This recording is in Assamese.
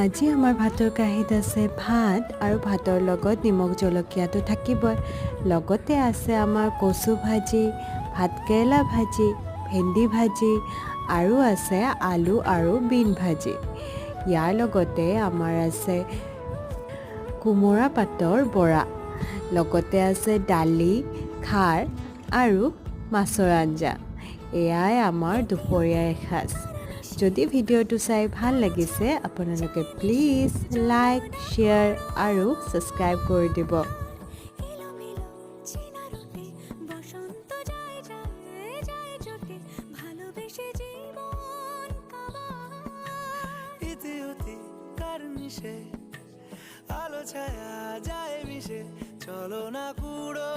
আজি আমাৰ ভাতৰ কাঁহীত আছে ভাত আৰু ভাতৰ লগত নিমখ জলকীয়াটো থাকিবই। লগতে আছে আমাৰ কচু ভাজি, ভাতকেৰেলা ভাজি, ভেন্দি ভাজি আৰু আছে আলু আৰু বিন ভাজি। ইয়াৰ লগতে আমাৰ আছে কোমোৰা পাতৰ বৰা। লগতে আছে দালি, খাৰ আৰু মাছৰ আঞ্জা। এয়াই আমাৰ দুপৰীয়াৰ এসাঁজ। যদি ভিডিঅ'টো চাই ভাল লাগিছে আপোনালোকে প্লিজ লাইক, শ্বেয়াৰ আৰু ছাবস্ক্ৰাইব কৰি দিব। আলো ছায়া যায় মিশে, চলো না কুড়ো